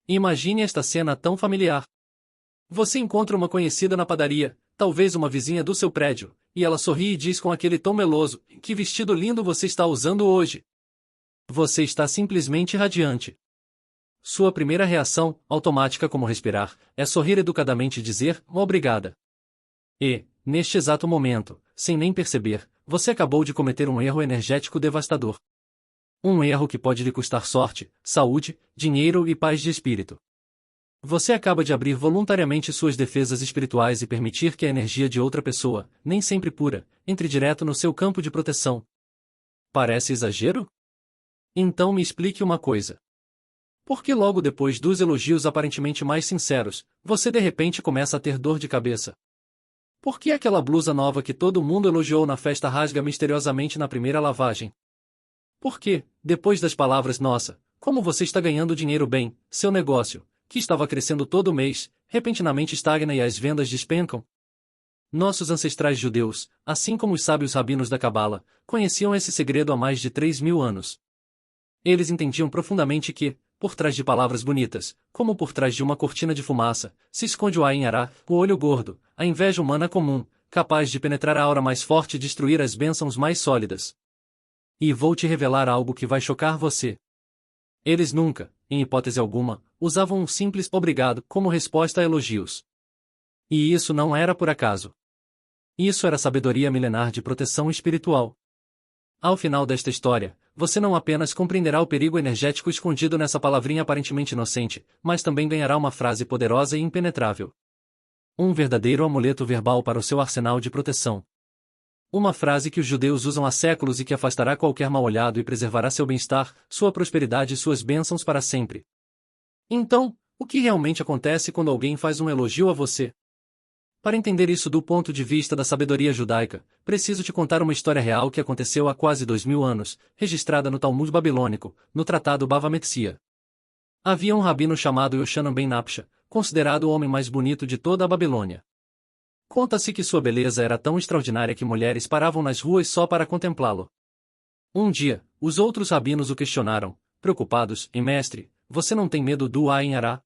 Imagine esta cena tão familiar. Você encontra uma conhecida na padaria, talvez uma vizinha do seu prédio, e ela sorri e diz com aquele tom meloso: "Que vestido lindo você está usando hoje!" Você está simplesmente radiante. Sua primeira reação, automática como respirar, é sorrir educadamente e dizer: "Obrigada." E, neste exato momento, sem nem perceber, você acabou de cometer um erro energético devastador. Um erro que pode lhe custar sorte, saúde, dinheiro e paz de espírito. Você acaba de abrir voluntariamente suas defesas espirituais e permitir que a energia de outra pessoa, nem sempre pura, entre direto no seu campo de proteção. Parece exagero? Então me explique uma coisa. Por que logo depois dos elogios aparentemente mais sinceros, você de repente começa a ter dor de cabeça? Por que aquela blusa nova que todo mundo elogiou na festa rasga misteriosamente na primeira lavagem? Por que, depois das palavras "nossa, como você está ganhando dinheiro bem", seu negócio, que estava crescendo todo mês, repentinamente estagna e as vendas despencam? Nossos ancestrais judeus, assim como os sábios rabinos da Cabala, conheciam esse segredo há mais de 3.000 anos. Eles entendiam profundamente que, por trás de palavras bonitas, como por trás de uma cortina de fumaça, se esconde o Ain Ará, o olho gordo, a inveja humana comum, capaz de penetrar a aura mais forte e destruir as bênçãos mais sólidas. E vou te revelar algo que vai chocar você. Eles nunca, em hipótese alguma, usavam um simples "obrigado" como resposta a elogios. E isso não era por acaso. Isso era sabedoria milenar de proteção espiritual. Ao final desta história, você não apenas compreenderá o perigo energético escondido nessa palavrinha aparentemente inocente, mas também ganhará uma frase poderosa e impenetrável. Um verdadeiro amuleto verbal para o seu arsenal de proteção. Uma frase que os judeus usam há séculos e que afastará qualquer mal-olhado e preservará seu bem-estar, sua prosperidade e suas bênçãos para sempre. Então, o que realmente acontece quando alguém faz um elogio a você? Para entender isso do ponto de vista da sabedoria judaica, preciso te contar uma história real que aconteceu há quase 2.000 anos, registrada no Talmud babilônico, no Tratado Bava Metzia. Havia um rabino chamado Yoshanan ben Napsha, considerado o homem mais bonito de toda a Babilônia. Conta-se que sua beleza era tão extraordinária que mulheres paravam nas ruas só para contemplá-lo. Um dia, os outros rabinos o questionaram, preocupados: "E mestre, você não tem medo do Ain Ará?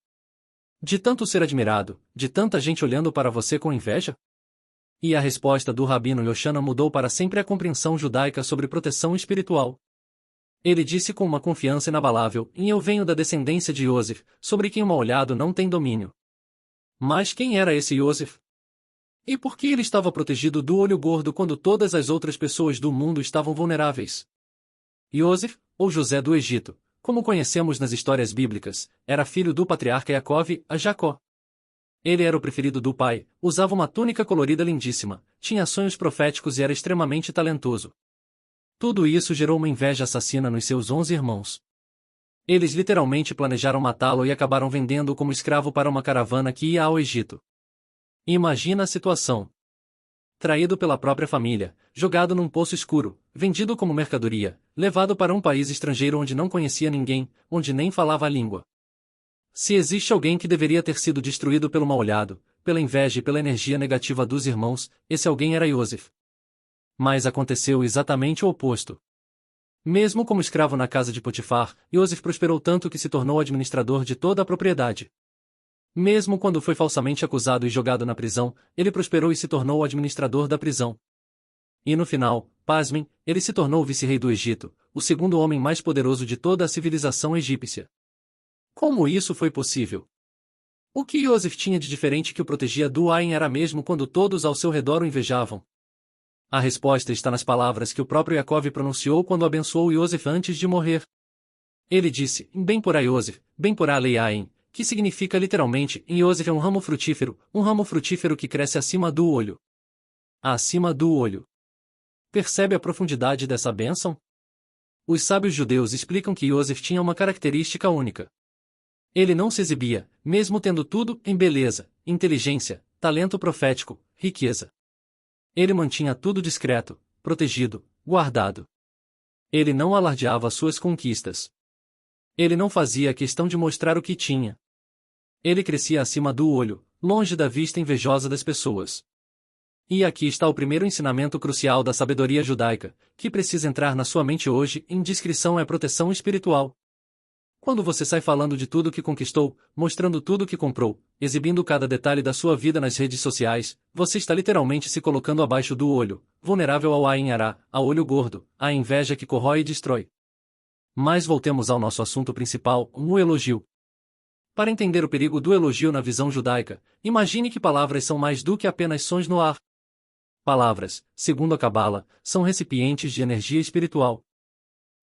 De tanto ser admirado, de tanta gente olhando para você com inveja?" E a resposta do rabino Yoshanan mudou para sempre a compreensão judaica sobre proteção espiritual. Ele disse com uma confiança inabalável: "E eu venho da descendência de Yosef, sobre quem o mal-olhado não tem domínio." Mas quem era esse Yosef? E por que ele estava protegido do olho gordo quando todas as outras pessoas do mundo estavam vulneráveis? Yosef, ou José do Egito, como conhecemos nas histórias bíblicas, era filho do patriarca Jacove, a Jacó. Ele era o preferido do pai, usava uma túnica colorida lindíssima, tinha sonhos proféticos e era extremamente talentoso. Tudo isso gerou uma inveja assassina nos seus 11 irmãos. Eles literalmente planejaram matá-lo e acabaram vendendo-o como escravo para uma caravana que ia ao Egito. Imagina a situação. Traído pela própria família, jogado num poço escuro, vendido como mercadoria, levado para um país estrangeiro onde não conhecia ninguém, onde nem falava a língua. Se existe alguém que deveria ter sido destruído pelo mal-olhado, pela inveja e pela energia negativa dos irmãos, esse alguém era Yosef. Mas aconteceu exatamente o oposto. Mesmo como escravo na casa de Potifar, Yosef prosperou tanto que se tornou administrador de toda a propriedade. Mesmo quando foi falsamente acusado e jogado na prisão, ele prosperou e se tornou o administrador da prisão. E no final, pasmem, ele se tornou vice-rei do Egito, o segundo homem mais poderoso de toda a civilização egípcia. Como isso foi possível? O que Yosef tinha de diferente que o protegia do Ain Ará mesmo quando todos ao seu redor o invejavam? A resposta está nas palavras que o próprio Jacove pronunciou quando abençoou Yosef antes de morrer. Ele disse: "Bem porá Yosef, bem porá lei Ain", que significa literalmente: Yosef é um ramo frutífero que cresce acima do olho. Acima do olho. Percebe a profundidade dessa bênção? Os sábios judeus explicam que Yosef tinha uma característica única. Ele não se exibia, mesmo tendo tudo, em beleza, inteligência, talento profético, riqueza. Ele mantinha tudo discreto, protegido, guardado. Ele não alardeava suas conquistas. Ele não fazia questão de mostrar o que tinha. Ele crescia acima do olho, longe da vista invejosa das pessoas. E aqui está o primeiro ensinamento crucial da sabedoria judaica, que precisa entrar na sua mente hoje: indiscrição é proteção espiritual. Quando você sai falando de tudo que conquistou, mostrando tudo que comprou, exibindo cada detalhe da sua vida nas redes sociais, você está literalmente se colocando abaixo do olho, vulnerável ao Ain-Ara, ao olho gordo, à inveja que corrói e destrói. Mas voltemos ao nosso assunto principal, o elogio. Para entender o perigo do elogio na visão judaica, imagine que palavras são mais do que apenas sons no ar. Palavras, segundo a Cabala, são recipientes de energia espiritual.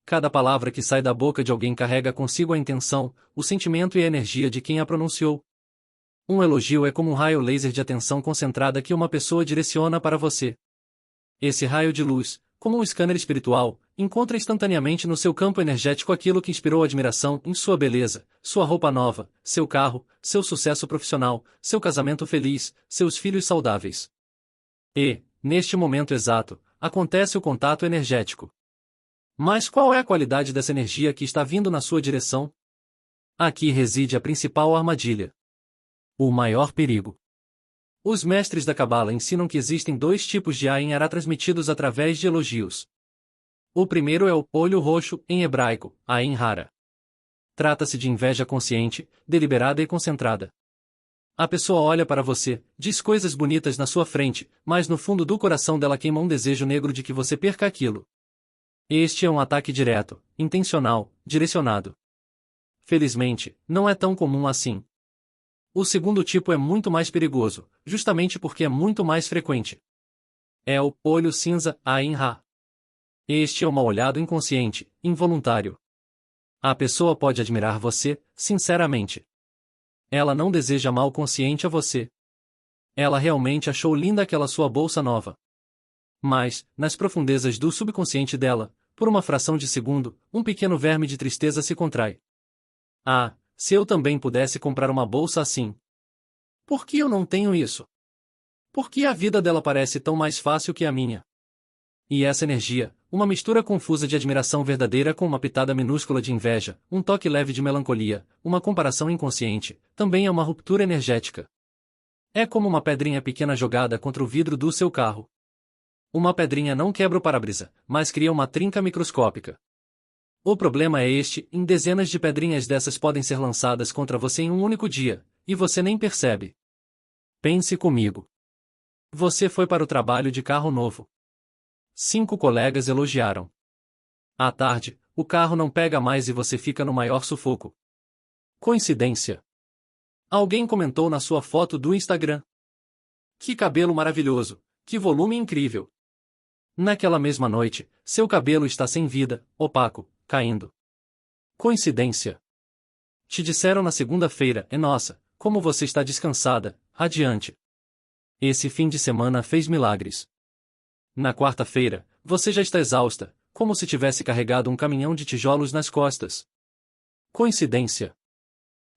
Cada palavra que sai da boca de alguém carrega consigo a intenção, o sentimento e a energia de quem a pronunciou. Um elogio é como um raio laser de atenção concentrada que uma pessoa direciona para você. Esse raio de luz, como um scanner espiritual, encontra instantaneamente no seu campo energético aquilo que inspirou admiração em sua beleza, sua roupa nova, seu carro, seu sucesso profissional, seu casamento feliz, seus filhos saudáveis. E, neste momento exato, acontece o contato energético. Mas qual é a qualidade dessa energia que está vindo na sua direção? Aqui reside a principal armadilha. O maior perigo. Os mestres da Cabala ensinam que existem dois tipos de Ain-Ara transmitidos através de elogios. O primeiro é o olho roxo, em hebraico, Ain-Hara. Trata-se de inveja consciente, deliberada e concentrada. A pessoa olha para você, diz coisas bonitas na sua frente, mas no fundo do coração dela queima um desejo negro de que você perca aquilo. Este é um ataque direto, intencional, direcionado. Felizmente, não é tão comum assim. O segundo tipo é muito mais perigoso, justamente porque é muito mais frequente. É o olho cinza, Ain-Ra. Este é um mal-olhado inconsciente, involuntário. A pessoa pode admirar você, sinceramente. Ela não deseja mal consciente a você. Ela realmente achou linda aquela sua bolsa nova. Mas, nas profundezas do subconsciente dela, por uma fração de segundo, um pequeno verme de tristeza se contrai. Ah, se eu também pudesse comprar uma bolsa assim. Por que eu não tenho isso? Por que a vida dela parece tão mais fácil que a minha? E essa energia, uma mistura confusa de admiração verdadeira com uma pitada minúscula de inveja, um toque leve de melancolia, uma comparação inconsciente, também é uma ruptura energética. É como uma pedrinha pequena jogada contra o vidro do seu carro. Uma pedrinha não quebra o para-brisa, mas cria uma trinca microscópica. O problema é este, em dezenas de pedrinhas dessas podem ser lançadas contra você em um único dia, e você nem percebe. Pense comigo. Você foi para o trabalho de carro novo. 5 colegas elogiaram. À tarde, o carro não pega mais e você fica no maior sufoco. Coincidência? Alguém comentou na sua foto do Instagram. Que cabelo maravilhoso, que volume incrível. Naquela mesma noite, seu cabelo está sem vida, opaco, caindo. Coincidência? Te disseram na segunda-feira, nossa, como você está descansada, radiante. Esse fim de semana fez milagres. Na quarta-feira, você já está exausta, como se tivesse carregado um caminhão de tijolos nas costas. Coincidência?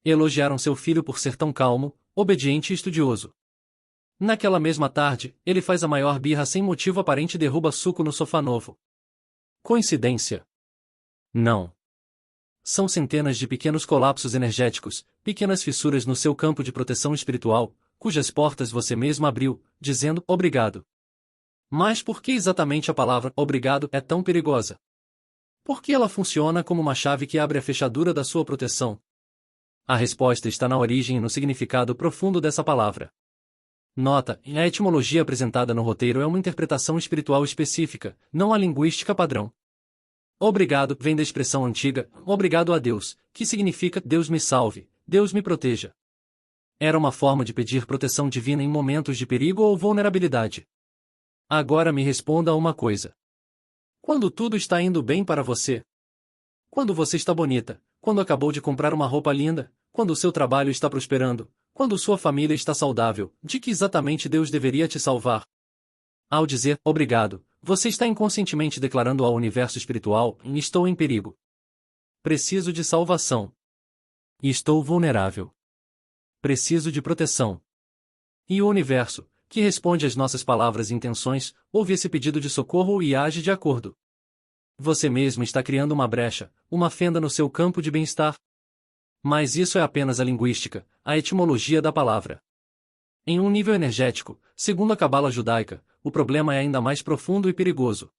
Elogiaram seu filho por ser tão calmo, obediente e estudioso. Naquela mesma tarde, ele faz a maior birra sem motivo aparente e derruba suco no sofá novo. Coincidência? Não. São centenas de pequenos colapsos energéticos, pequenas fissuras no seu campo de proteção espiritual, cujas portas você mesmo abriu, dizendo obrigado. Mas por que exatamente a palavra obrigado é tão perigosa? Por que ela funciona como uma chave que abre a fechadura da sua proteção? A resposta está na origem e no significado profundo dessa palavra. Nota, a etimologia apresentada no roteiro é uma interpretação espiritual específica, não a linguística padrão. Obrigado vem da expressão antiga, obrigado a Deus, que significa Deus me salve, Deus me proteja. Era uma forma de pedir proteção divina em momentos de perigo ou vulnerabilidade. Agora me responda uma coisa. Quando tudo está indo bem para você? Quando você está bonita, quando acabou de comprar uma roupa linda, quando o seu trabalho está prosperando, quando sua família está saudável, de que exatamente Deus deveria te salvar? Ao dizer obrigado, você está inconscientemente declarando ao universo espiritual: estou em perigo. Preciso de salvação. Estou vulnerável. Preciso de proteção. E o universo, que responde às nossas palavras e intenções, ouve esse pedido de socorro e age de acordo. Você mesmo está criando uma brecha, uma fenda no seu campo de bem-estar. Mas isso é apenas a linguística, a etimologia da palavra. Em um nível energético, segundo a Cabala judaica, o problema é ainda mais profundo e perigoso.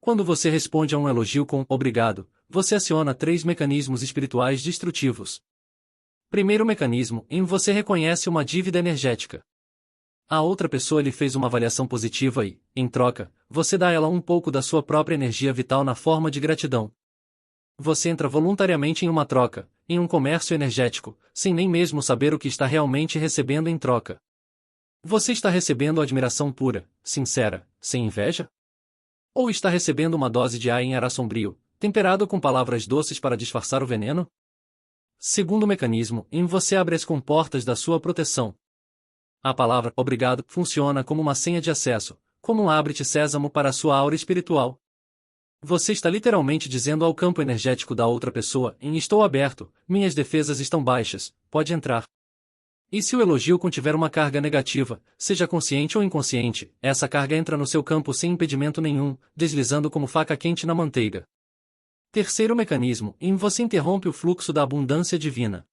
Quando você responde a um elogio com obrigado, você aciona 3 mecanismos espirituais destrutivos. Primeiro mecanismo, em você reconhece uma dívida energética. A outra pessoa lhe fez uma avaliação positiva e, em troca, você dá a ela um pouco da sua própria energia vital na forma de gratidão. Você entra voluntariamente em uma troca, em um comércio energético, sem nem mesmo saber o que está realmente recebendo em troca. Você está recebendo admiração pura, sincera, sem inveja? Ou está recebendo uma dose de ar em ar sombrio, temperado com palavras doces para disfarçar o veneno? Segundo mecanismo, em você abre as comportas da sua proteção. A palavra obrigado funciona como uma senha de acesso, como um abre-te sésamo para a sua aura espiritual. Você está literalmente dizendo ao campo energético da outra pessoa: estou aberto, minhas defesas estão baixas, pode entrar. E se o elogio contiver uma carga negativa, seja consciente ou inconsciente, essa carga entra no seu campo sem impedimento nenhum, deslizando como faca quente na manteiga. Terceiro mecanismo, em você interrompe o fluxo da abundância divina.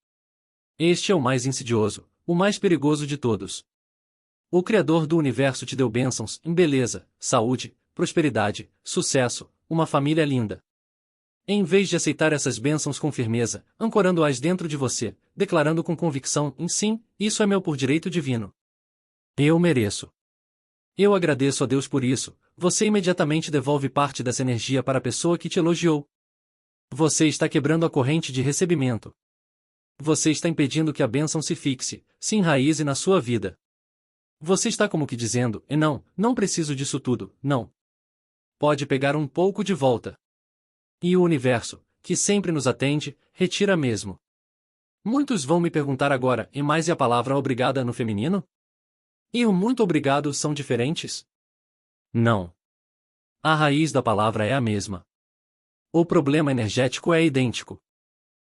Este é o mais insidioso, o mais perigoso de todos. O Criador do universo te deu bênçãos em beleza, saúde, prosperidade, sucesso, uma família linda. Em vez de aceitar essas bênçãos com firmeza, ancorando-as dentro de você, declarando com convicção em sim, isso é meu por direito divino. Eu mereço. Eu agradeço a Deus por isso, você imediatamente devolve parte dessa energia para a pessoa que te elogiou. Você está quebrando a corrente de recebimento. Você está impedindo que a bênção se fixe, se enraize na sua vida. Você está como que dizendo: não preciso disso tudo, não. Pode pegar um pouco de volta. E o universo, que sempre nos atende, retira mesmo. Muitos vão me perguntar agora: e a palavra obrigada no feminino? E o muito obrigado são diferentes? Não. A raiz da palavra é a mesma. O problema energético é idêntico.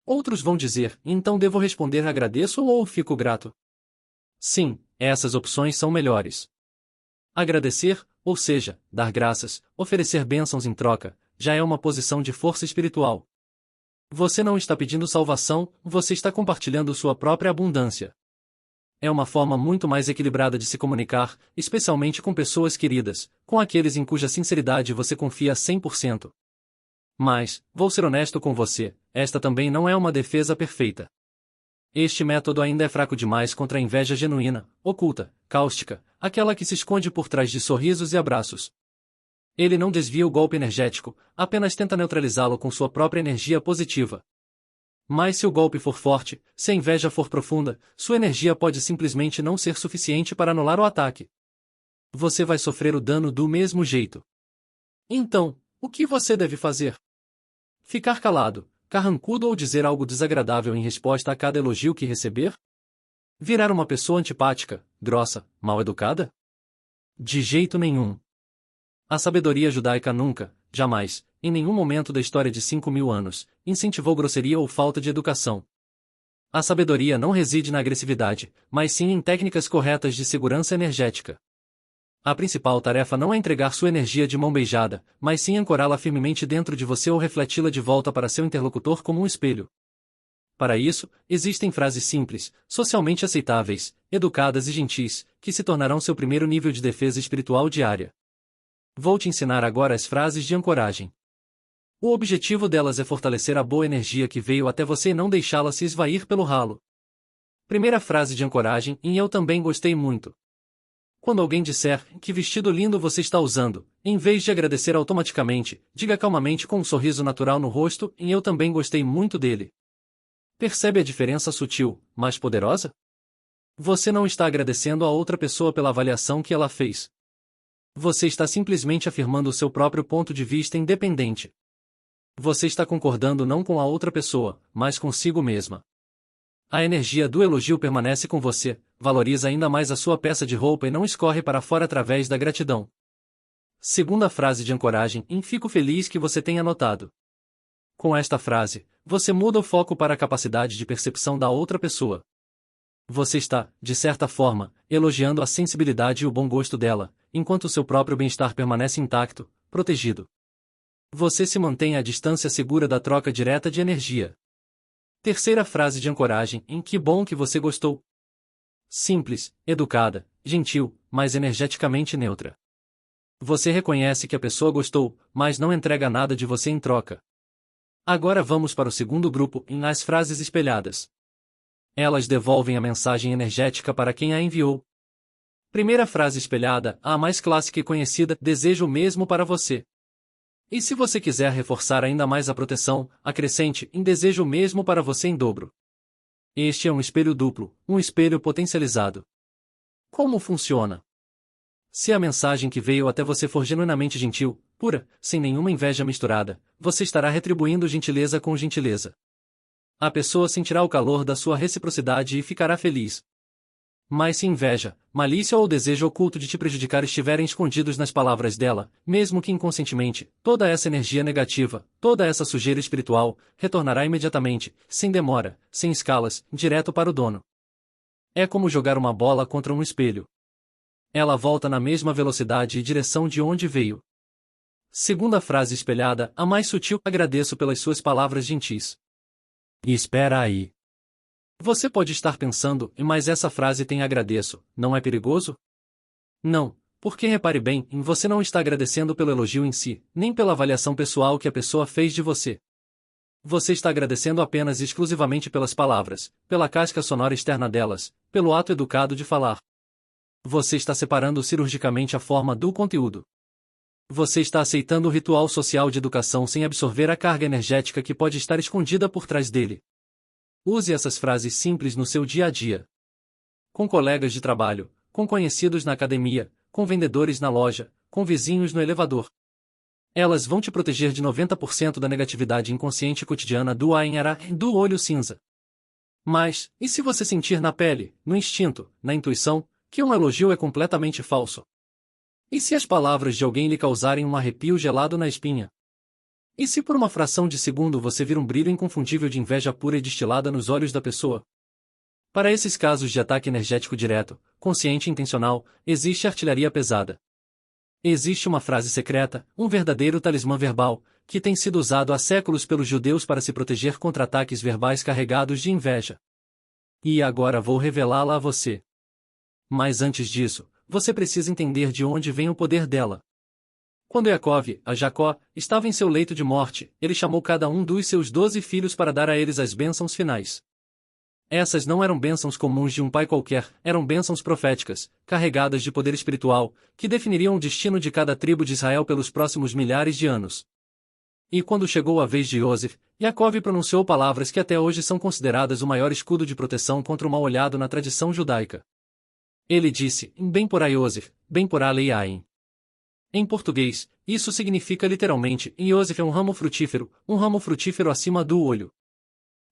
Outros vão dizer: então devo responder agradeço ou fico grato? Sim, essas opções são melhores. Agradecer, ou seja, dar graças, oferecer bênçãos em troca, já é uma posição de força espiritual. Você não está pedindo salvação, você está compartilhando sua própria abundância. É uma forma muito mais equilibrada de se comunicar, especialmente com pessoas queridas, com aqueles em cuja sinceridade você confia 100%. Mas, vou ser honesto com você, esta também não é uma defesa perfeita. Este método ainda é fraco demais contra a inveja genuína, oculta, cáustica, aquela que se esconde por trás de sorrisos e abraços. Ele não desvia o golpe energético, apenas tenta neutralizá-lo com sua própria energia positiva. Mas se o golpe for forte, se a inveja for profunda, sua energia pode simplesmente não ser suficiente para anular o ataque. Você vai sofrer o dano do mesmo jeito. Então, o que você deve fazer? Ficar calado, carrancudo ou dizer algo desagradável em resposta a cada elogio que receber? Virar uma pessoa antipática, grossa, mal-educada? De jeito nenhum. A sabedoria judaica nunca, jamais, em nenhum momento da história de 5.000 anos, incentivou grosseria ou falta de educação. A sabedoria não reside na agressividade, mas sim em técnicas corretas de segurança energética. A principal tarefa não é entregar sua energia de mão beijada, mas sim ancorá-la firmemente dentro de você ou refleti-la de volta para seu interlocutor como um espelho. Para isso, existem frases simples, socialmente aceitáveis, educadas e gentis, que se tornarão seu primeiro nível de defesa espiritual diária. Vou te ensinar agora as frases de ancoragem. O objetivo delas é fortalecer a boa energia que veio até você e não deixá-la se esvair pelo ralo. Primeira frase de ancoragem: eu também gostei muito. Quando alguém disser: que vestido lindo você está usando, em vez de agradecer automaticamente, diga calmamente com um sorriso natural no rosto: eu também gostei muito dele. Percebe a diferença sutil, mas poderosa? Você não está agradecendo a outra pessoa pela avaliação que ela fez. Você está simplesmente afirmando o seu próprio ponto de vista independente. Você está concordando não com a outra pessoa, mas consigo mesma. A energia do elogio permanece com você, valoriza ainda mais a sua peça de roupa e não escorre para fora através da gratidão. Segunda frase de ancoragem: fico feliz que você tenha notado. Com esta frase, você muda o foco para a capacidade de percepção da outra pessoa. Você está, de certa forma, elogiando a sensibilidade e o bom gosto dela, enquanto seu próprio bem-estar permanece intacto, protegido. Você se mantém à distância segura da troca direta de energia. Terceira frase de ancoragem: que bom que você gostou. Simples, educada, gentil, mas energeticamente neutra. Você reconhece que a pessoa gostou, mas não entrega nada de você em troca. Agora vamos para o segundo grupo, as frases espelhadas. Elas devolvem a mensagem energética para quem a enviou. Primeira frase espelhada, a mais clássica e conhecida, desejo o mesmo para você. E se você quiser reforçar ainda mais a proteção, acrescente, desejo o mesmo para você em dobro. Este é um espelho duplo, um espelho potencializado. Como funciona? Se a mensagem que veio até você for genuinamente gentil, pura, sem nenhuma inveja misturada, você estará retribuindo gentileza com gentileza. A pessoa sentirá o calor da sua reciprocidade e ficará feliz. Mas se inveja, malícia ou desejo oculto de te prejudicar estiverem escondidos nas palavras dela, mesmo que inconscientemente, toda essa energia negativa, toda essa sujeira espiritual, retornará imediatamente, sem demora, sem escalas, direto para o dono. É como jogar uma bola contra um espelho. Ela volta na mesma velocidade e direção de onde veio. Segunda frase espelhada, a mais sutil, agradeço pelas suas palavras gentis. E espera aí. Você pode estar pensando, mas essa frase tem agradeço, não é perigoso? Não, porque repare bem, você não está agradecendo pelo elogio em si, nem pela avaliação pessoal que a pessoa fez de você. Você está agradecendo apenas e exclusivamente pelas palavras, pela casca sonora externa delas, pelo ato educado de falar. Você está separando cirurgicamente a forma do conteúdo. Você está aceitando o ritual social de educação sem absorver a carga energética que pode estar escondida por trás dele. Use essas frases simples no seu dia a dia. Com colegas de trabalho, com conhecidos na academia, com vendedores na loja, com vizinhos no elevador. Elas vão te proteger de 90% da negatividade inconsciente cotidiana do Ainhara, do olho cinza. Mas, e se você sentir na pele, no instinto, na intuição, que um elogio é completamente falso? E se as palavras de alguém lhe causarem um arrepio gelado na espinha? E se por uma fração de segundo você vir um brilho inconfundível de inveja pura e destilada nos olhos da pessoa? Para esses casos de ataque energético direto, consciente e intencional, existe artilharia pesada. Existe uma frase secreta, um verdadeiro talismã verbal, que tem sido usado há séculos pelos judeus para se proteger contra ataques verbais carregados de inveja. E agora vou revelá-la a você. Mas antes disso, você precisa entender de onde vem o poder dela. Quando Iacove, a Jacó, estava em seu leito de morte, ele chamou cada um dos seus 12 filhos para dar a eles as bênçãos finais. Essas não eram bênçãos comuns de um pai qualquer, eram bênçãos proféticas, carregadas de poder espiritual, que definiriam o destino de cada tribo de Israel pelos próximos milhares de anos. E quando chegou a vez de Iosef, Iacove pronunciou palavras que até hoje são consideradas o maior escudo de proteção contra o mal-olhado na tradição judaica. Ele disse, bem porá Iosef, bem porá Leiaim. Em português, isso significa literalmente, Iosef é um ramo frutífero acima do olho.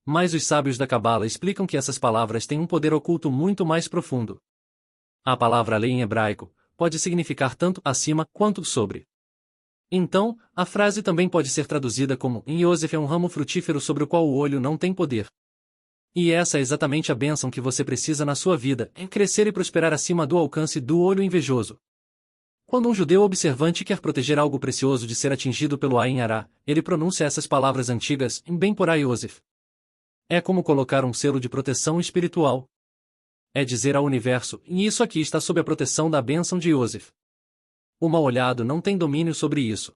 Mas os sábios da Cabala explicam que essas palavras têm um poder oculto muito mais profundo. A palavra lei em hebraico pode significar tanto acima quanto sobre. Então, a frase também pode ser traduzida como Iosef é um ramo frutífero sobre o qual o olho não tem poder. E essa é exatamente a bênção que você precisa na sua vida, em crescer e prosperar acima do alcance do olho invejoso. Quando um judeu observante quer proteger algo precioso de ser atingido pelo Ain Ará, ele pronuncia essas palavras antigas, bem porá Iosef. É como colocar um selo de proteção espiritual. É dizer ao universo, e isso aqui está sob a proteção da bênção de Iosef. O mal-olhado não tem domínio sobre isso.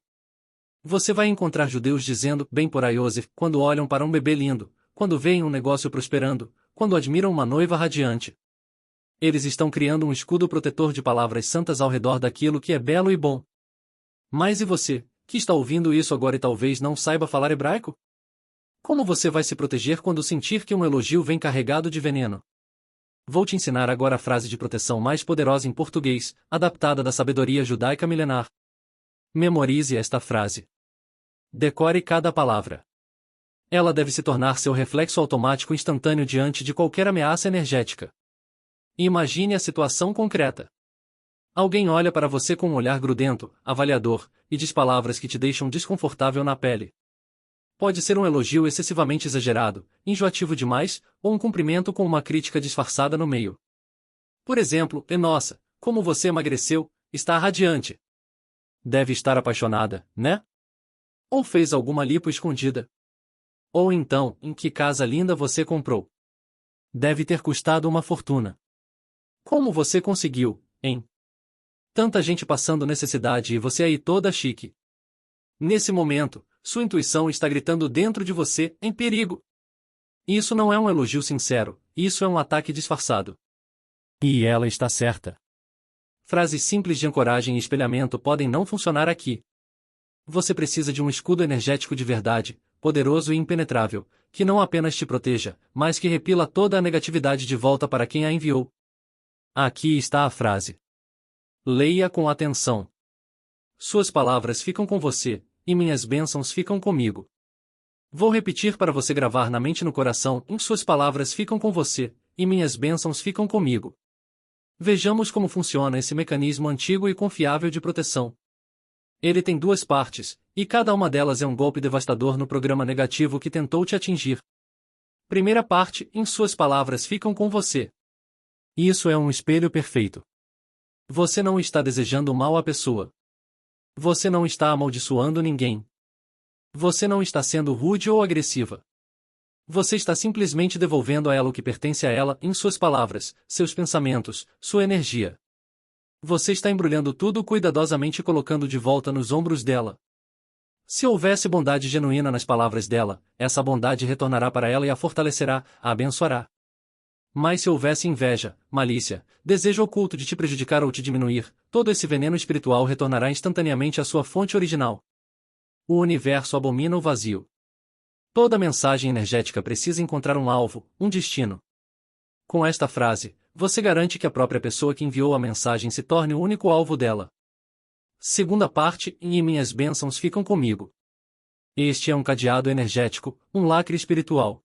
Você vai encontrar judeus dizendo, bem porá Iosef, quando olham para um bebê lindo, quando veem um negócio prosperando, quando admiram uma noiva radiante. Eles estão criando um escudo protetor de palavras santas ao redor daquilo que é belo e bom. Mas e você, que está ouvindo isso agora e talvez não saiba falar hebraico? Como você vai se proteger quando sentir que um elogio vem carregado de veneno? Vou te ensinar agora a frase de proteção mais poderosa em português, adaptada da sabedoria judaica milenar. Memorize esta frase. Decore cada palavra. Ela deve se tornar seu reflexo automático instantâneo diante de qualquer ameaça energética. Imagine a situação concreta. Alguém olha para você com um olhar grudento, avaliador, e diz palavras que te deixam desconfortável na pele. Pode ser um elogio excessivamente exagerado, enjoativo demais, ou um cumprimento com uma crítica disfarçada no meio. Por exemplo, nossa, como você emagreceu, está radiante. Deve estar apaixonada, né? Ou fez alguma lipo escondida? Ou então, em que casa linda você comprou? Deve ter custado uma fortuna. Como você conseguiu, hein? Tanta gente passando necessidade e você aí toda chique. Nesse momento, sua intuição está gritando dentro de você, em perigo. Isso não é um elogio sincero, isso é um ataque disfarçado. E ela está certa. Frases simples de ancoragem e espelhamento podem não funcionar aqui. Você precisa de um escudo energético de verdade, poderoso e impenetrável, que não apenas te proteja, mas que repila toda a negatividade de volta para quem a enviou. Aqui está a frase. Leia com atenção. Suas palavras ficam com você, e minhas bênçãos ficam comigo. Vou repetir para você gravar na mente e no coração, suas palavras ficam com você, e minhas bênçãos ficam comigo. Vejamos como funciona esse mecanismo antigo e confiável de proteção. Ele tem duas partes, e cada uma delas é um golpe devastador no programa negativo que tentou te atingir. Primeira parte, suas palavras ficam com você. Isso é um espelho perfeito. Você não está desejando mal à pessoa. Você não está amaldiçoando ninguém. Você não está sendo rude ou agressiva. Você está simplesmente devolvendo a ela o que pertence a ela, suas palavras, seus pensamentos, sua energia. Você está embrulhando tudo cuidadosamente e colocando de volta nos ombros dela. Se houvesse bondade genuína nas palavras dela, essa bondade retornará para ela e a fortalecerá, a abençoará. Mas se houvesse inveja, malícia, desejo oculto de te prejudicar ou te diminuir, todo esse veneno espiritual retornará instantaneamente à sua fonte original. O universo abomina o vazio. Toda mensagem energética precisa encontrar um alvo, um destino. Com esta frase, você garante que a própria pessoa que enviou a mensagem se torne o único alvo dela. Segunda parte, e minhas bênçãos ficam comigo. Este é um cadeado energético, um lacre espiritual.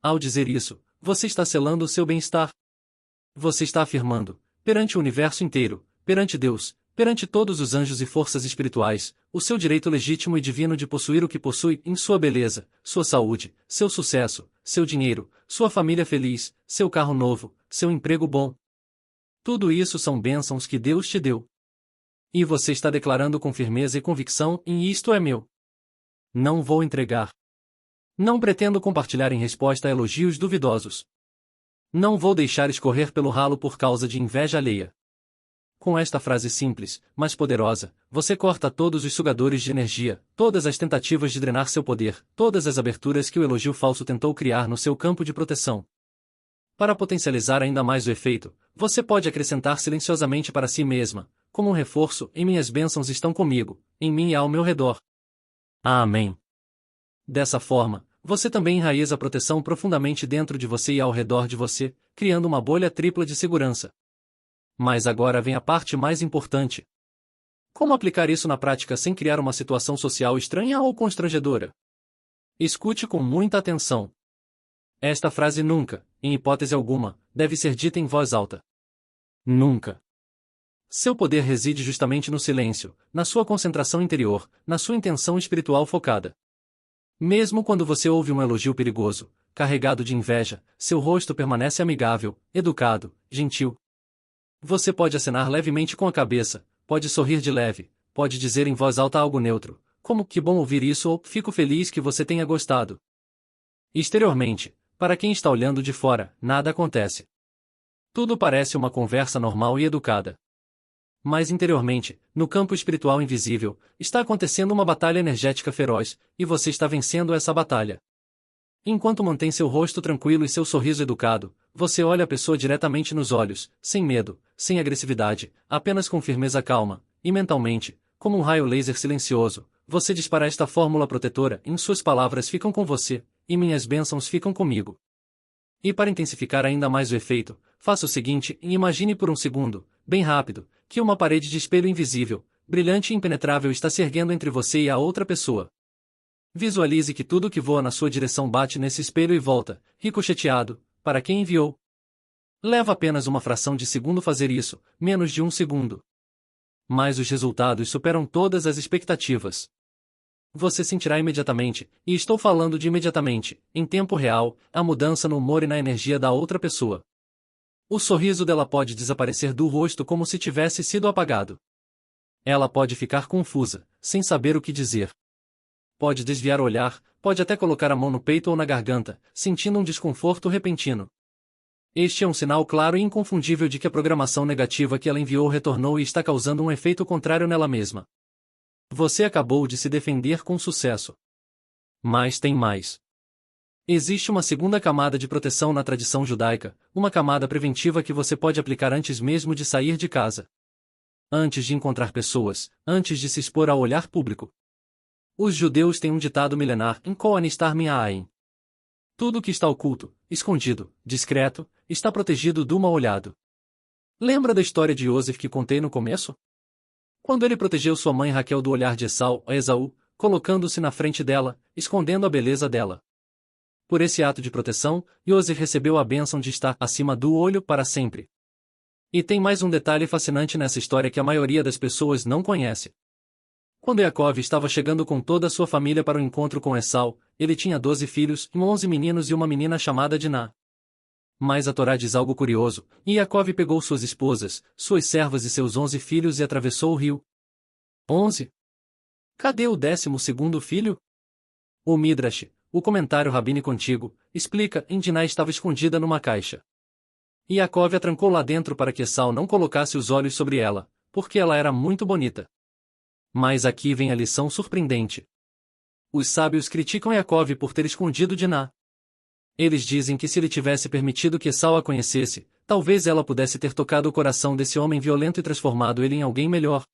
Ao dizer isso, você está selando o seu bem-estar. Você está afirmando, perante o universo inteiro, perante Deus, perante todos os anjos e forças espirituais, o seu direito legítimo e divino de possuir o que possui, sua beleza, sua saúde, seu sucesso, seu dinheiro, sua família feliz, seu carro novo, seu emprego bom. Tudo isso são bênçãos que Deus te deu. E você está declarando com firmeza e convicção, isto é meu. Não vou entregar. Não pretendo compartilhar em resposta a elogios duvidosos. Não vou deixar escorrer pelo ralo por causa de inveja alheia. Com esta frase simples, mas poderosa, você corta todos os sugadores de energia, todas as tentativas de drenar seu poder, todas as aberturas que o elogio falso tentou criar no seu campo de proteção. Para potencializar ainda mais o efeito, você pode acrescentar silenciosamente para si mesma, como um reforço, minhas bênçãos estão comigo, em mim e ao meu redor. Amém. Dessa forma, você também enraiza a proteção profundamente dentro de você e ao redor de você, criando uma bolha tripla de segurança. Mas agora vem a parte mais importante. Como aplicar isso na prática sem criar uma situação social estranha ou constrangedora? Escute com muita atenção. Esta frase nunca, em hipótese alguma, deve ser dita em voz alta. Nunca. Seu poder reside justamente no silêncio, na sua concentração interior, na sua intenção espiritual focada. Mesmo quando você ouve um elogio perigoso, carregado de inveja, seu rosto permanece amigável, educado, gentil. Você pode acenar levemente com a cabeça, pode sorrir de leve, pode dizer em voz alta algo neutro, como que bom ouvir isso ou fico feliz que você tenha gostado. Exteriormente, para quem está olhando de fora, nada acontece. Tudo parece uma conversa normal e educada. Mas interiormente, no campo espiritual invisível, está acontecendo uma batalha energética feroz, e você está vencendo essa batalha. Enquanto mantém seu rosto tranquilo e seu sorriso educado, você olha a pessoa diretamente nos olhos, sem medo, sem agressividade, apenas com firmeza calma, e mentalmente, como um raio laser silencioso, você dispara esta fórmula protetora, suas palavras ficam com você, e minhas bênçãos ficam comigo. E para intensificar ainda mais o efeito, faça o seguinte, imagine por um segundo, bem rápido, que uma parede de espelho invisível, brilhante e impenetrável está se erguendo entre você e a outra pessoa. Visualize que tudo que voa na sua direção bate nesse espelho e volta, ricocheteado, para quem enviou. Leva apenas uma fração de segundo fazer isso, menos de um segundo. Mas os resultados superam todas as expectativas. Você sentirá imediatamente, e estou falando de imediatamente, em tempo real, a mudança no humor e na energia da outra pessoa. O sorriso dela pode desaparecer do rosto como se tivesse sido apagado. Ela pode ficar confusa, sem saber o que dizer. Pode desviar o olhar, pode até colocar a mão no peito ou na garganta, sentindo um desconforto repentino. Este é um sinal claro e inconfundível de que a programação negativa que ela enviou retornou e está causando um efeito contrário nela mesma. Você acabou de se defender com sucesso. Mas tem mais. Existe uma segunda camada de proteção na tradição judaica, uma camada preventiva que você pode aplicar antes mesmo de sair de casa. Antes de encontrar pessoas, antes de se expor ao olhar público. Os judeus têm um ditado milenar, em Ko anistar min ha'ain. Tudo que está oculto, escondido, discreto, está protegido do mal olhado. Lembra da história de Yosef que contei no começo? Quando ele protegeu sua mãe Raquel do olhar de Esaú, colocando-se na frente dela, escondendo a beleza dela. Por esse ato de proteção, Yosef recebeu a bênção de estar acima do olho para sempre. E tem mais um detalhe fascinante nessa história que a maioria das pessoas não conhece. Quando Jacó estava chegando com toda a sua família para o encontro com Esau, ele tinha 12 filhos, 11 meninos e uma menina chamada Diná. Mas a Torá diz algo curioso, e Jacó pegou suas esposas, suas servas e seus 11 filhos e atravessou o rio. 11. Cadê o 12º filho? O Midrash, o comentário rabínico antigo, explica, em Diná estava escondida numa caixa. E Jacó a trancou lá dentro para que Esau não colocasse os olhos sobre ela, porque ela era muito bonita. Mas aqui vem a lição surpreendente. Os sábios criticam Jacó por ter escondido Diná. Eles dizem que se ele tivesse permitido que Esau a conhecesse, talvez ela pudesse ter tocado o coração desse homem violento e transformado ele em alguém melhor.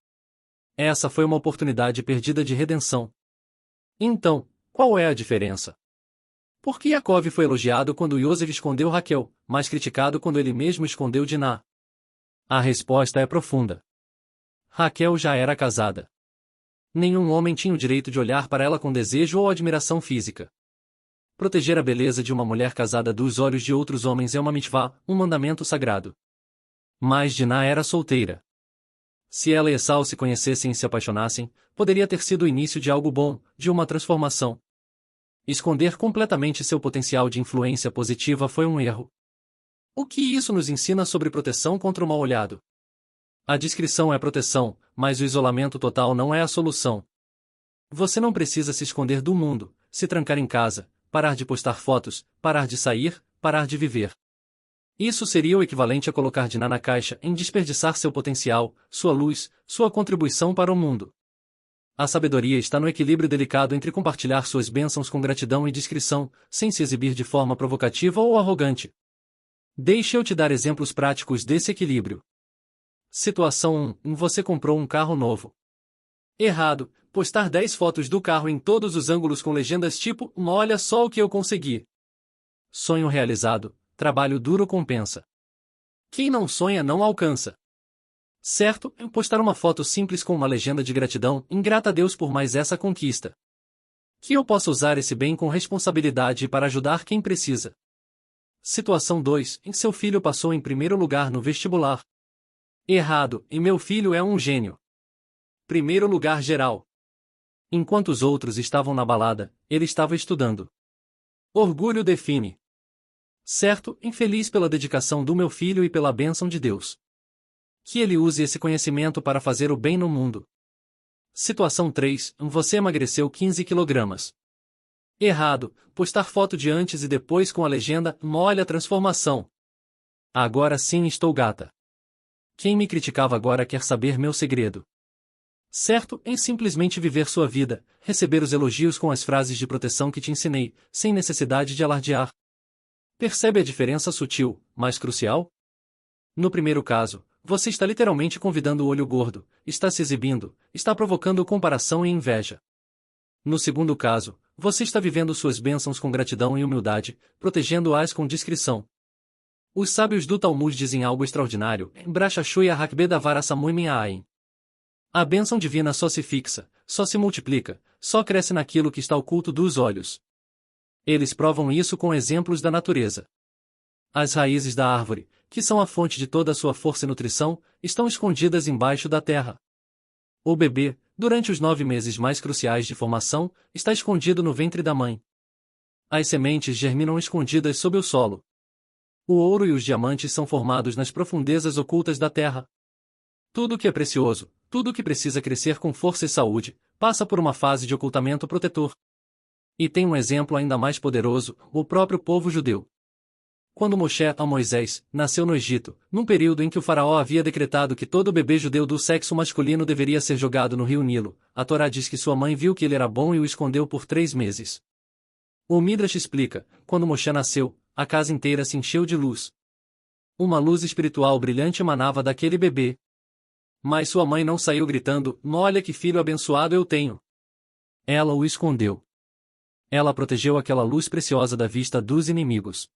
Essa foi uma oportunidade perdida de redenção. Então, qual é a diferença? Por que Jacó foi elogiado quando Yosef escondeu Raquel, mas criticado quando ele mesmo escondeu Diná? A resposta é profunda. Raquel já era casada. Nenhum homem tinha o direito de olhar para ela com desejo ou admiração física. Proteger a beleza de uma mulher casada dos olhos de outros homens é uma mitvá, um mandamento sagrado. Mas Diná era solteira. Se ela e Esau se conhecessem e se apaixonassem, poderia ter sido o início de algo bom, de uma transformação. Esconder completamente seu potencial de influência positiva foi um erro. O que isso nos ensina sobre proteção contra o mal-olhado? A discrição é proteção, mas o isolamento total não é a solução. Você não precisa se esconder do mundo, se trancar em casa, parar de postar fotos, parar de sair, parar de viver. Isso seria o equivalente a colocar Diná na caixa em desperdiçar seu potencial, sua luz, sua contribuição para o mundo. A sabedoria está no equilíbrio delicado entre compartilhar suas bênçãos com gratidão e discrição, sem se exibir de forma provocativa ou arrogante. Deixe eu te dar exemplos práticos desse equilíbrio. Situação 1. Você comprou um carro novo. Errado. Postar 10 fotos do carro em todos os ângulos com legendas tipo olha só o que eu consegui. Sonho realizado. Trabalho duro compensa. Quem não sonha não alcança. Certo, postar uma foto simples com uma legenda de gratidão, ingrata a Deus por mais essa conquista. Que eu possa usar esse bem com responsabilidade para ajudar quem precisa. Situação 2. Seu filho passou em primeiro lugar no vestibular. Errado, e meu filho é um gênio. Primeiro lugar geral. Enquanto os outros estavam na balada, ele estava estudando. Orgulho define. Certo, infeliz pela dedicação do meu filho e pela bênção de Deus. Que ele use esse conhecimento para fazer o bem no mundo. Situação 3. Você emagreceu 15 kg. Errado, postar foto de antes e depois com a legenda olha a transformação. Agora sim estou gata. Quem me criticava agora quer saber meu segredo. Certo, em simplesmente viver sua vida, receber os elogios com as frases de proteção que te ensinei, sem necessidade de alardear. Percebe a diferença sutil, mas crucial? No primeiro caso, você está literalmente convidando o olho gordo, está se exibindo, está provocando comparação e inveja. No segundo caso, você está vivendo suas bênçãos com gratidão e humildade, protegendo-as com discrição. Os sábios do Talmud dizem algo extraordinário, Brachashuya Hakbe Davar Asamui Min'ain. A bênção divina só se fixa, só se multiplica, só cresce naquilo que está oculto dos olhos. Eles provam isso com exemplos da natureza. As raízes da árvore, que são a fonte de toda a sua força e nutrição, estão escondidas embaixo da terra. O bebê, durante os 9 meses mais cruciais de formação, está escondido no ventre da mãe. As sementes germinam escondidas sob o solo. O ouro e os diamantes são formados nas profundezas ocultas da terra. Tudo que é precioso, tudo que precisa crescer com força e saúde, passa por uma fase de ocultamento protetor. E tem um exemplo ainda mais poderoso, o próprio povo judeu. Quando Moshe, a Moisés, nasceu no Egito, num período em que o faraó havia decretado que todo bebê judeu do sexo masculino deveria ser jogado no rio Nilo, a Torá diz que sua mãe viu que ele era bom e o escondeu por 3 meses. O Midrash explica, quando Moshe nasceu, a casa inteira se encheu de luz. Uma luz espiritual brilhante emanava daquele bebê. Mas sua mãe não saiu gritando, olha que filho abençoado eu tenho. Ela o escondeu. Ela protegeu aquela luz preciosa da vista dos inimigos.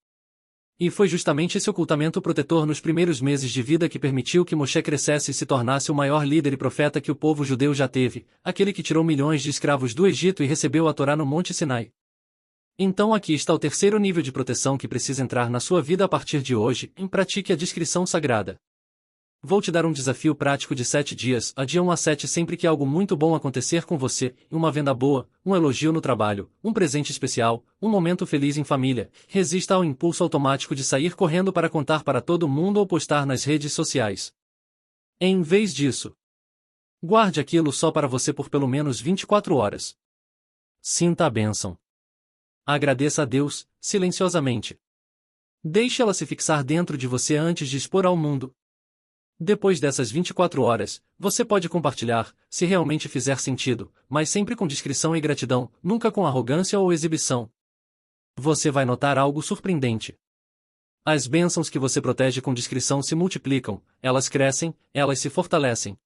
E foi justamente esse ocultamento protetor nos primeiros meses de vida que permitiu que Moshe crescesse e se tornasse o maior líder e profeta que o povo judeu já teve, aquele que tirou milhões de escravos do Egito e recebeu a Torá no Monte Sinai. Então aqui está o terceiro nível de proteção que precisa entrar na sua vida a partir de hoje, pratique a discrição sagrada. Vou te dar um desafio prático de 7 dias, a dia 1 a 7 sempre que algo muito bom acontecer com você, uma venda boa, um elogio no trabalho, um presente especial, um momento feliz em família, resista ao impulso automático de sair correndo para contar para todo mundo ou postar nas redes sociais. Em vez disso, guarde aquilo só para você por pelo menos 24 horas. Sinta a bênção. Agradeça a Deus, silenciosamente. Deixe ela se fixar dentro de você antes de expor ao mundo. Depois dessas 24 horas, você pode compartilhar, se realmente fizer sentido, mas sempre com discrição e gratidão, nunca com arrogância ou exibição. Você vai notar algo surpreendente. As bênçãos que você protege com discrição se multiplicam, elas crescem, elas se fortalecem.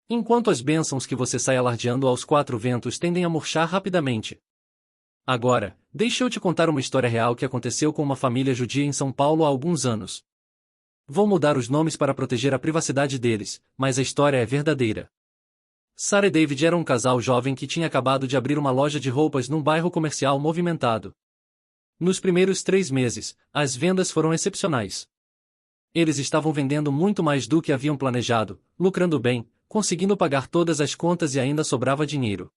Enquanto as bênçãos que você sai alardeando aos 4 ventos tendem a murchar rapidamente. Agora, deixa eu te contar uma história real que aconteceu com uma família judia em São Paulo há alguns anos. Vou mudar os nomes para proteger a privacidade deles, mas a história é verdadeira. Sarah e David eram um casal jovem que tinha acabado de abrir uma loja de roupas num bairro comercial movimentado. Nos primeiros 3 meses, as vendas foram excepcionais. Eles estavam vendendo muito mais do que haviam planejado, lucrando bem, conseguindo pagar todas as contas e ainda sobrava dinheiro.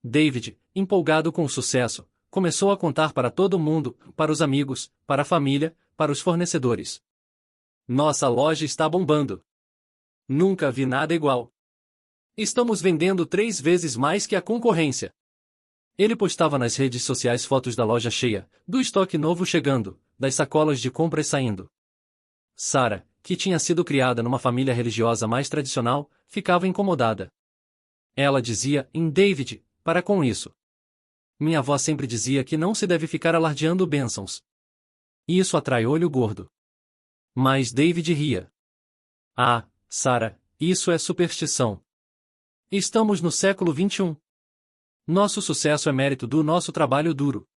David, empolgado com o sucesso, começou a contar para todo mundo, para os amigos, para a família, para os fornecedores. Nossa loja está bombando. Nunca vi nada igual. Estamos vendendo 3 vezes mais que a concorrência. Ele postava nas redes sociais fotos da loja cheia, do estoque novo chegando, das sacolas de compras saindo. Sarah, que tinha sido criada numa família religiosa mais tradicional, ficava incomodada. Ela dizia, David, para com isso. Minha avó sempre dizia que não se deve ficar alardeando bênçãos. Isso atrai olho gordo. Mas David ria. Ah, Sarah, isso é superstição. Estamos no século XXI. Nosso sucesso é mérito do nosso trabalho duro.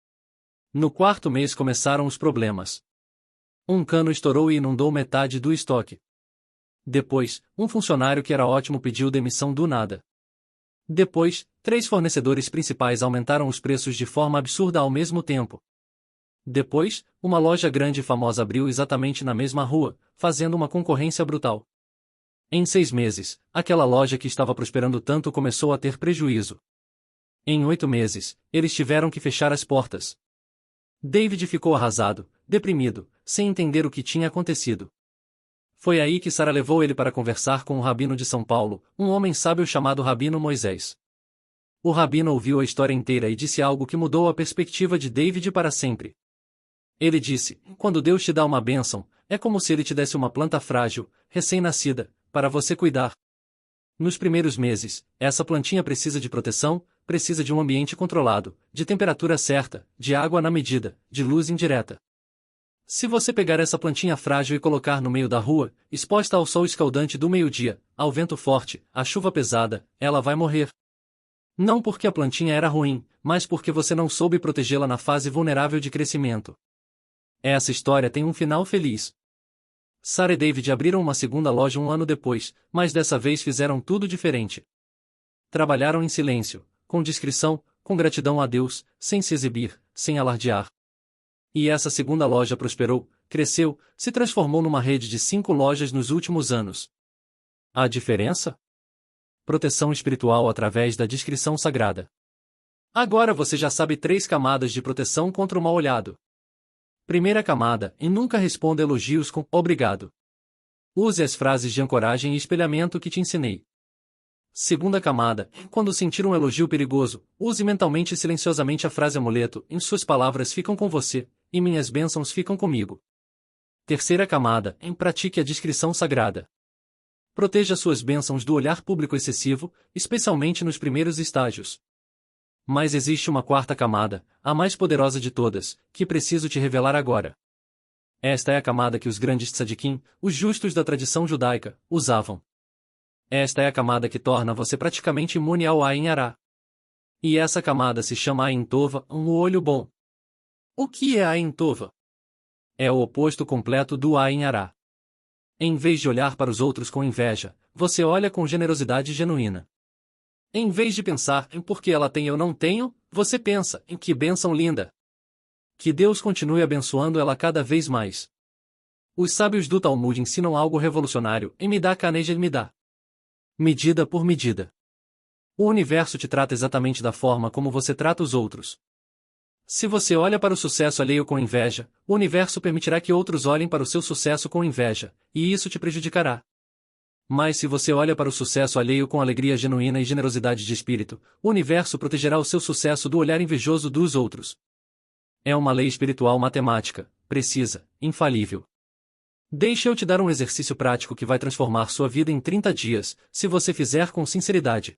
No 4º mês começaram os problemas. Um cano estourou e inundou metade do estoque. Depois, um funcionário que era ótimo pediu demissão do nada. Depois, 3 fornecedores principais aumentaram os preços de forma absurda ao mesmo tempo. Depois, uma loja grande e famosa abriu exatamente na mesma rua, fazendo uma concorrência brutal. Em 6 meses, aquela loja que estava prosperando tanto começou a ter prejuízo. Em 8 meses, eles tiveram que fechar as portas. David ficou arrasado, deprimido, sem entender o que tinha acontecido. Foi aí que Sarah levou ele para conversar com o rabino de São Paulo, um homem sábio chamado Rabino Moisés. O rabino ouviu a história inteira e disse algo que mudou a perspectiva de David para sempre. Ele disse, quando Deus te dá uma bênção, é como se ele te desse uma planta frágil, recém-nascida, para você cuidar. Nos primeiros meses, essa plantinha precisa de proteção, precisa de um ambiente controlado, de temperatura certa, de água na medida, de luz indireta. Se você pegar essa plantinha frágil e colocar no meio da rua, exposta ao sol escaldante do meio-dia, ao vento forte, à chuva pesada, ela vai morrer. Não porque a plantinha era ruim, mas porque você não soube protegê-la na fase vulnerável de crescimento. Essa história tem um final feliz. Sarah e David abriram uma segunda loja um ano depois, mas dessa vez fizeram tudo diferente. Trabalharam em silêncio, com discrição, com gratidão a Deus, sem se exibir, sem alardear. E essa segunda loja prosperou, cresceu, se transformou numa rede de 5 lojas nos últimos anos. A diferença? Proteção espiritual através da discrição sagrada. Agora você já sabe 3 camadas de proteção contra o mal-olhado. Primeira camada, e nunca responda elogios com obrigado. Use as frases de ancoragem e espelhamento que te ensinei. Segunda camada, quando sentir um elogio perigoso, use mentalmente e silenciosamente a frase amuleto, em suas palavras ficam com você, e minhas bênçãos ficam comigo. Terceira camada, pratique a discrição sagrada. Proteja suas bênçãos do olhar público excessivo, especialmente nos primeiros estágios. Mas existe uma quarta camada, a mais poderosa de todas, que preciso te revelar agora. Esta é a camada que os grandes tzadikim, os justos da tradição judaica, usavam. Esta é a camada que torna você praticamente imune ao Ain Hará. E essa camada se chama Ain Tova, um olho bom. O que é Ain Tova? É o oposto completo do Ain Hará. Em vez de olhar para os outros com inveja, você olha com generosidade genuína. Em vez de pensar em por que ela tem e eu não tenho, você pensa em que bênção linda. Que Deus continue abençoando ela cada vez mais. Os sábios do Talmud ensinam algo revolucionário em Midá Kaneja Midá. Medida por medida. O universo te trata exatamente da forma como você trata os outros. Se você olha para o sucesso alheio com inveja, o universo permitirá que outros olhem para o seu sucesso com inveja, e isso te prejudicará. Mas se você olha para o sucesso alheio com alegria genuína e generosidade de espírito, o universo protegerá o seu sucesso do olhar invejoso dos outros. É uma lei espiritual matemática, precisa, infalível. Deixe eu te dar um exercício prático que vai transformar sua vida em 30 dias, se você fizer com sinceridade.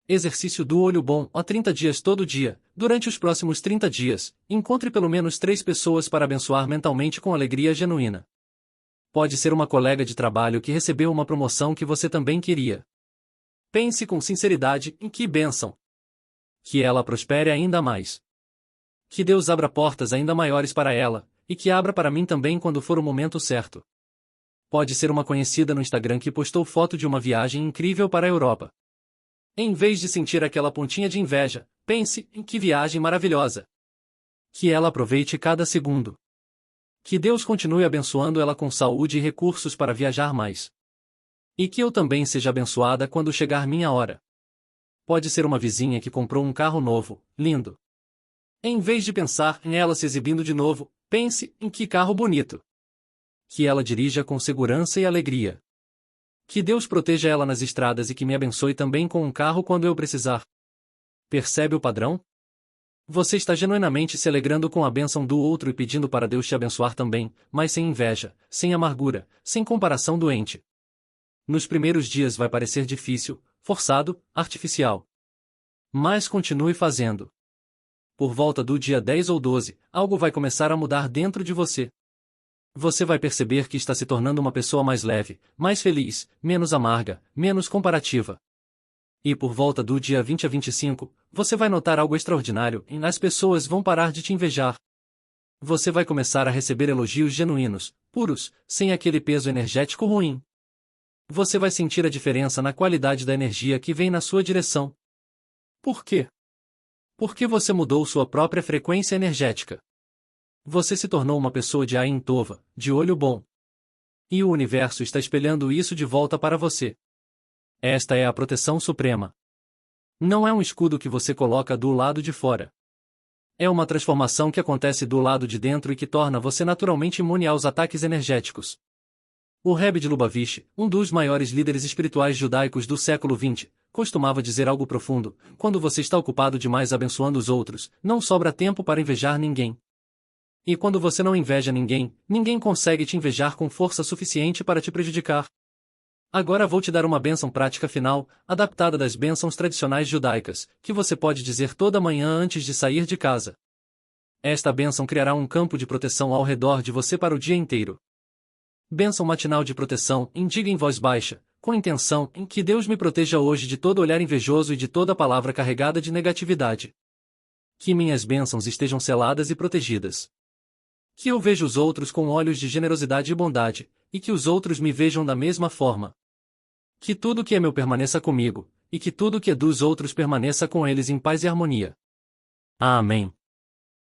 Exercício do olho bom, há 30 dias todo dia. Durante os próximos 30 dias, encontre pelo menos 3 pessoas para abençoar mentalmente com alegria genuína. Pode ser uma colega de trabalho que recebeu uma promoção que você também queria. Pense com sinceridade em que bênção. Que ela prospere ainda mais. Que Deus abra portas ainda maiores para ela, e que abra para mim também quando for o momento certo. Pode ser uma conhecida no Instagram que postou foto de uma viagem incrível para a Europa. Em vez de sentir aquela pontinha de inveja, pense em que viagem maravilhosa. Que ela aproveite cada segundo. Que Deus continue abençoando ela com saúde e recursos para viajar mais. E que eu também seja abençoada quando chegar minha hora. Pode ser uma vizinha que comprou um carro novo, lindo. Em vez de pensar em ela se exibindo de novo, pense em que carro bonito. Que ela dirija com segurança e alegria. Que Deus proteja ela nas estradas e que me abençoe também com um carro quando eu precisar. Percebe o padrão? Você está genuinamente se alegrando com a bênção do outro e pedindo para Deus te abençoar também, mas sem inveja, sem amargura, sem comparação doente. Nos primeiros dias vai parecer difícil, forçado, artificial. Mas continue fazendo. Por volta do dia 10 ou 12, algo vai começar a mudar dentro de você. Você vai perceber que está se tornando uma pessoa mais leve, mais feliz, menos amarga, menos comparativa. E por volta do dia 20 a 25, você vai notar algo extraordinário e as pessoas vão parar de te invejar. Você vai começar a receber elogios genuínos, puros, sem aquele peso energético ruim. Você vai sentir a diferença na qualidade da energia que vem na sua direção. Por quê? Porque você mudou sua própria frequência energética. Você se tornou uma pessoa de Ain Tova, de olho bom. E o universo está espelhando isso de volta para você. Esta é a proteção suprema. Não é um escudo que você coloca do lado de fora. É uma transformação que acontece do lado de dentro e que torna você naturalmente imune aos ataques energéticos. O Rebbe de Lubavitch, um dos maiores líderes espirituais judaicos do século XX, costumava dizer algo profundo: quando você está ocupado demais abençoando os outros, não sobra tempo para invejar ninguém. E quando você não inveja ninguém, ninguém consegue te invejar com força suficiente para te prejudicar. Agora vou te dar uma bênção prática final, adaptada das bênçãos tradicionais judaicas, que você pode dizer toda manhã antes de sair de casa. Esta bênção criará um campo de proteção ao redor de você para o dia inteiro. Bênção matinal de proteção, diga em voz baixa, com intenção em que Deus me proteja hoje de todo olhar invejoso e de toda palavra carregada de negatividade. Que minhas bênçãos estejam seladas e protegidas. Que eu veja os outros com olhos de generosidade e bondade, e que os outros me vejam da mesma forma. Que tudo que é meu permaneça comigo, e que tudo que é dos outros permaneça com eles em paz e harmonia. Amém.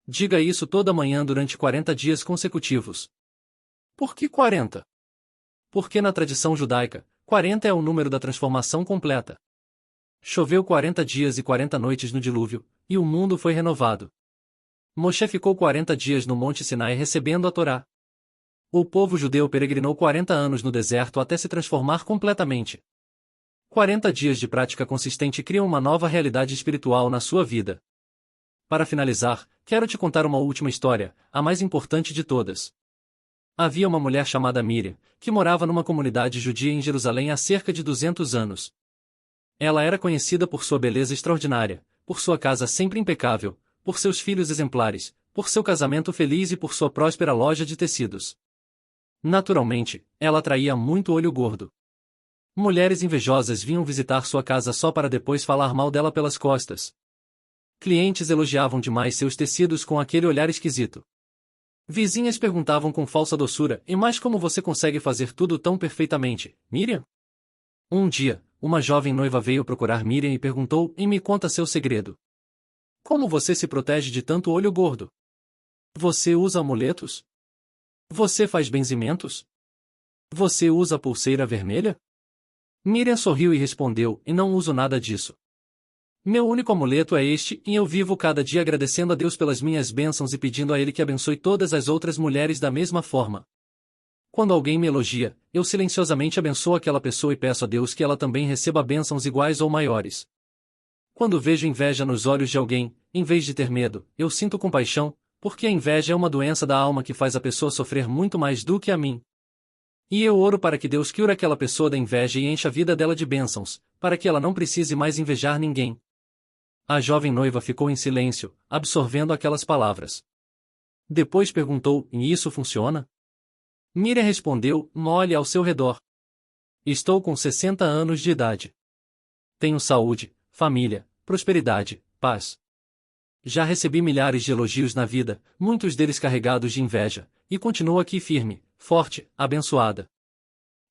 Diga isso toda manhã durante 40 dias consecutivos. Por que 40? Porque na tradição judaica, 40 é o número da transformação completa. Choveu 40 dias e 40 noites no dilúvio, e o mundo foi renovado. Moshe ficou 40 dias no Monte Sinai recebendo a Torá. O povo judeu peregrinou 40 anos no deserto até se transformar completamente. 40 dias de prática consistente criam uma nova realidade espiritual na sua vida. Para finalizar, quero te contar uma última história, a mais importante de todas. Havia uma mulher chamada Miriam, que morava numa comunidade judia em Jerusalém há cerca de 200 anos. Ela era conhecida por sua beleza extraordinária, por sua casa sempre impecável, por seus filhos exemplares, por seu casamento feliz e por sua próspera loja de tecidos. Naturalmente, ela atraía muito olho gordo. Mulheres invejosas vinham visitar sua casa só para depois falar mal dela pelas costas. Clientes elogiavam demais seus tecidos com aquele olhar esquisito. Vizinhas perguntavam com falsa doçura: "E mais como você consegue fazer tudo tão perfeitamente, Miriam?" Um dia, uma jovem noiva veio procurar Miriam e perguntou: "E me conta seu segredo. Como você se protege de tanto olho gordo? Você usa amuletos? Você faz benzimentos? Você usa pulseira vermelha?" Miriam sorriu e respondeu: "E não uso nada disso. Meu único amuleto é este, e eu vivo cada dia agradecendo a Deus pelas minhas bênçãos e pedindo a Ele que abençoe todas as outras mulheres da mesma forma. Quando alguém me elogia, eu silenciosamente abençoo aquela pessoa e peço a Deus que ela também receba bênçãos iguais ou maiores. Quando vejo inveja nos olhos de alguém, em vez de ter medo, eu sinto compaixão, porque a inveja é uma doença da alma que faz a pessoa sofrer muito mais do que a mim. E eu oro para que Deus cure aquela pessoa da inveja e encha a vida dela de bênçãos, para que ela não precise mais invejar ninguém." A jovem noiva ficou em silêncio, absorvendo aquelas palavras. Depois perguntou: "E isso funciona?" Miriam respondeu: "Olhe ao seu redor. Estou com 60 anos de idade. Tenho saúde, família, prosperidade, paz. Já recebi milhares de elogios na vida, muitos deles carregados de inveja, e continuo aqui firme, forte, abençoada.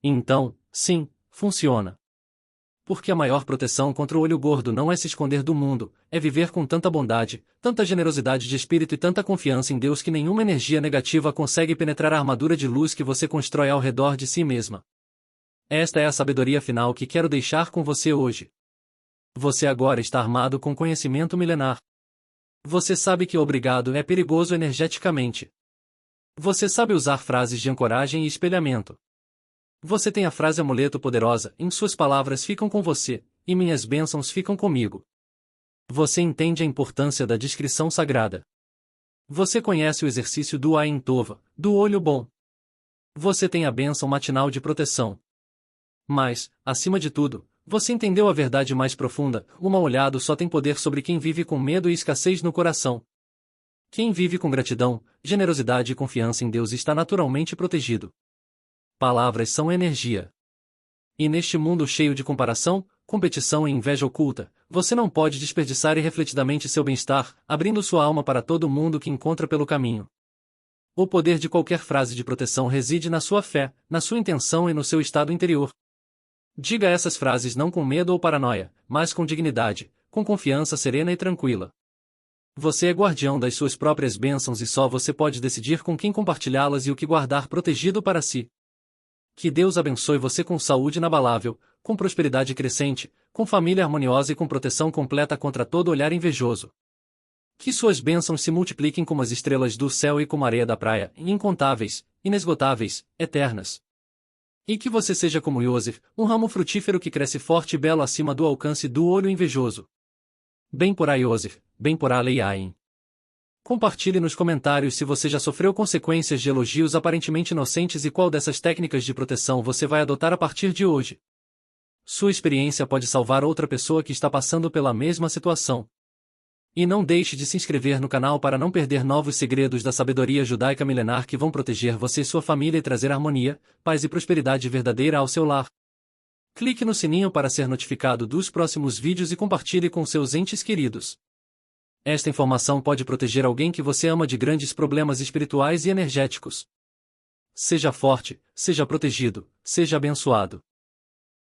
Então, sim, funciona. Porque a maior proteção contra o olho gordo não é se esconder do mundo, é viver com tanta bondade, tanta generosidade de espírito e tanta confiança em Deus que nenhuma energia negativa consegue penetrar a armadura de luz que você constrói ao redor de si mesma. Esta é a sabedoria final que quero deixar com você hoje. Você agora está armado com conhecimento milenar. Você sabe que obrigado é perigoso energeticamente. Você sabe usar frases de ancoragem e espelhamento. Você tem a frase amuleto poderosa: "Em suas palavras ficam com você, e minhas bênçãos ficam comigo." Você entende a importância da discrição sagrada. Você conhece o exercício do Ain Tova, do olho bom. Você tem a bênção matinal de proteção. Mas, acima de tudo, você entendeu a verdade mais profunda: o mal-olhado só tem poder sobre quem vive com medo e escassez no coração. Quem vive com gratidão, generosidade e confiança em Deus está naturalmente protegido. Palavras são energia. E neste mundo cheio de comparação, competição e inveja oculta, você não pode desperdiçar irrefletidamente seu bem-estar, abrindo sua alma para todo mundo que encontra pelo caminho. O poder de qualquer frase de proteção reside na sua fé, na sua intenção e no seu estado interior. Diga essas frases não com medo ou paranoia, mas com dignidade, com confiança serena e tranquila. Você é guardião das suas próprias bênçãos e só você pode decidir com quem compartilhá-las e o que guardar protegido para si. Que Deus abençoe você com saúde inabalável, com prosperidade crescente, com família harmoniosa e com proteção completa contra todo olhar invejoso. Que suas bênçãos se multipliquem como as estrelas do céu e como a areia da praia, incontáveis, inesgotáveis, eternas. E que você seja como Yosef, um ramo frutífero que cresce forte e belo acima do alcance do olho invejoso. Bem porá Yosef, bem porá Leiaim. Compartilhe nos comentários se você já sofreu consequências de elogios aparentemente inocentes e qual dessas técnicas de proteção você vai adotar a partir de hoje. Sua experiência pode salvar outra pessoa que está passando pela mesma situação. E não deixe de se inscrever no canal para não perder novos segredos da sabedoria judaica milenar que vão proteger você e sua família e trazer harmonia, paz e prosperidade verdadeira ao seu lar. Clique no sininho para ser notificado dos próximos vídeos e compartilhe com seus entes queridos. Esta informação pode proteger alguém que você ama de grandes problemas espirituais e energéticos. Seja forte, seja protegido, seja abençoado.